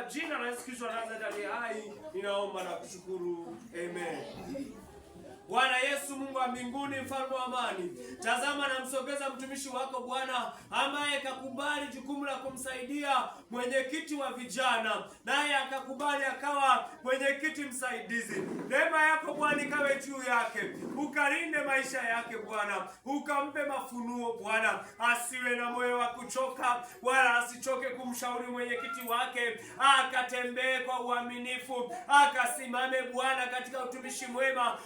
jina la Yesu Kristo wa Nazareti aliye hai, ninaomba na kushukuru. Amen. Bwana Yesu, Mungu wa mbinguni, mfalme wa amani, tazama namsogeza mtumishi wako Bwana, ambaye kakubali jukumu la kumsaidia mwenyekiti wa vijana, naye akakubali akawa mwenyekiti msaidizi. Neema yako Bwana ikawe juu yake, ukalinde maisha yake Bwana, ukampe mafunuo Bwana, asiwe na moyo wa kuchoka, wala asichoke kumshauri mwenyekiti wake, akatembee kwa uaminifu, akasimame Bwana katika utumishi mwema,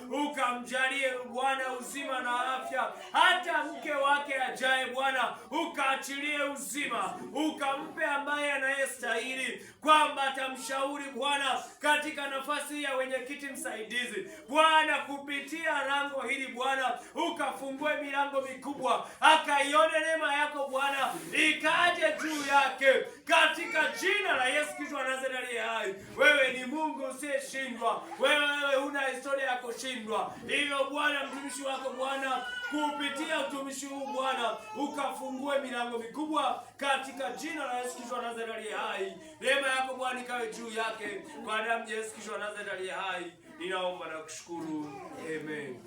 mjalie Bwana uzima na afya, hata mke wake ajaye Bwana ukaachilie uzima, ukampe ambaye anayestahili, kwamba atamshauri Bwana katika nafasi ya mwenyekiti msaidizi. Bwana, kupitia lango hili Bwana ukafungue milango mikubwa, akaione neema yako Bwana ikaje juu yake, katika jina la Yesu Kristo wa Nazareti aliye hai. Wewe ni Mungu usiyeshindwa, wewe huna historia ya kushindwa. Hivyo Bwana, mtumishi wako Bwana, kupitia utumishi huu Bwana ukafungue milango mikubwa, katika jina la Yesu Kristo wa Nazareti aliye hai. Neema yako Bwana ikawe juu yake, kwa damu ya Yesu Kristo wa Nazareti aliye hai, ninaomba na kushukuru. Amen.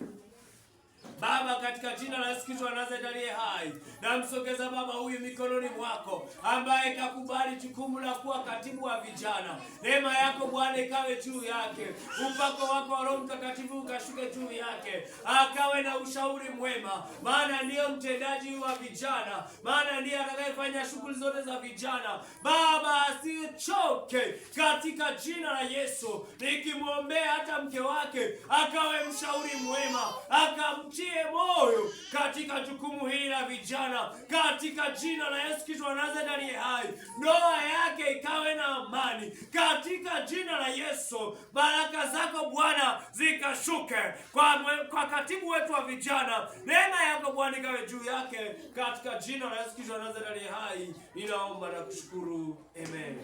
Baba, katika jina la Yesu Kristo wa Nazareti aliye hai, namsogeza baba huyu mikononi mwako, ambaye kakubali jukumu la kuwa katibu wa vijana. Neema yako Bwana ikawe juu yake, upako wako wa Roho Mtakatifu ukashuke juu yake, akawe na ushauri mwema, maana ndiyo mtendaji wa vijana, maana ndiye atakayefanya shughuli zote za vijana. Baba, asichoke katika jina la Yesu, nikimwombea hata mke wake akawe mshauri mwema, akamtie moyo katika jukumu hili la vijana, katika jina la Yesu Kristo wa Nazareti aliye hai. Ndoa yake ikawe na amani, katika jina la Yesu. Baraka zako Bwana zikashuke kwa katibu wetu wa vijana. Neema yako Bwana ikawe juu yake, katika jina la Yesu Kristo wa Nazareti aliye hai, ninaomba na kushukuru. Amen.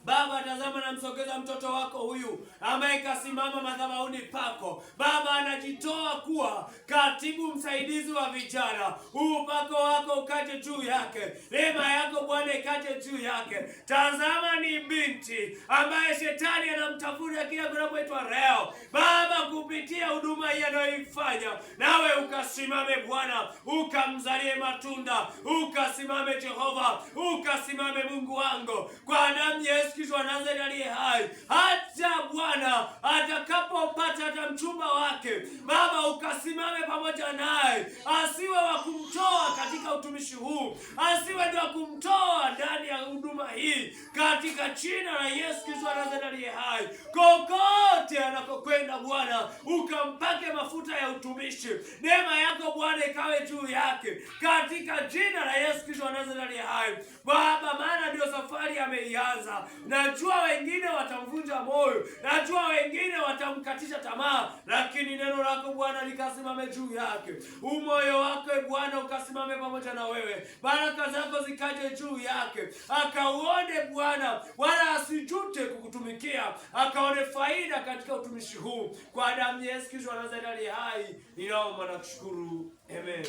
Baba, tazama namsogeza mtoto wako huyu ambaye kasimama madhabahuni pako. Baba, anajitoa kuwa katibu msaidizi wa vijana. Upako wako ukaje juu yake, neema yako Bwana ikaje juu yake. Tazama ni binti ambaye shetani anamtafuta kila kunapoitwa leo. Baba, kupitia huduma hii anayoifanya, nawe ukasimame Bwana, ukamzalie matunda, ukasimame Jehova, ukasimame Mungu wangu, kwa damu ya Yesu Kristo wa Nazareti aliye hai. Hata Bwana atakapopata hata mchumba wake, Baba ukasimame pamoja naye, asiwe wa kumtoa katika utumishi huu, asiwe ndio kumtoa ndani ya huduma hii, katika jina la Yesu Kristo wa Nazareti aliye hai. Kokote anakokwenda Bwana ukampake mafuta ya utumishi. Neema yako Bwana ikawe juu yake, katika jina la Yesu Kristo wa Nazareti aliye hai. Baba, maana ndio safari ameianza. Najua wengine watamvunja moyo, najua wengine watamkatisha tamaa, lakini neno lako Bwana likasimame juu yake. Umoyo wako Bwana ukasimame pamoja na wewe. Baraka zako zikaje juu yake, akauone Bwana, wala asijute kukutumikia, akaone faida katika utumishi huu. Kwa damu ya Yesu Kristo wa Nazareti aliye hai, ninaomba na kushukuru. Amen.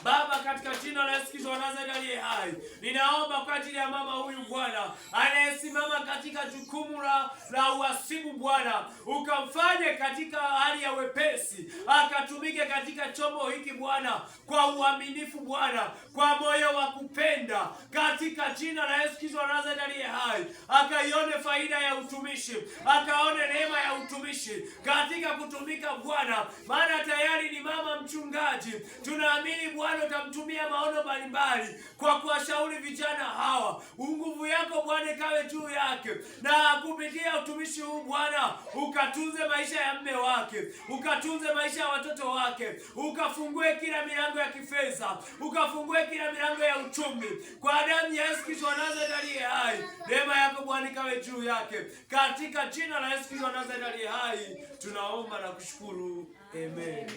Baba, katika jina la Yesu Kristo wa Nazareti aliye hai, ninaomba kwa ajili ya mama huyu Bwana anayesimama katika jukumu la uhasibu Bwana, ukamfanye katika hali ya wepesi, akatumike katika chombo hiki Bwana kwa uaminifu Bwana, kwa moyo wa kupenda, katika jina la Yesu Kristo wa Nazareti aliye hai. Akaione faida ya utumishi, akaone neema ya utumishi katika kutumika Bwana, maana tayari ni mama mchungaji. Tunaamini Bwana utamtumia maono mbalimbali kwa kuwashauri vijana hawa. Nguvu yako Bwana ikawe juu yake, na kupitia utumishi huu Bwana ukatunze maisha ya mume wake, ukatunze maisha ya watoto wake, ukafungue kila milango ya kifedha, ukafungue kila milango ya uchumi, kwa damu ya Yesu Kristo wa Nazareti aliye hai. Neema yako Bwana ikawe juu yake, katika jina la Yesu Kristo wa Nazareti aliye hai, tunaomba na kushukuru. Amen.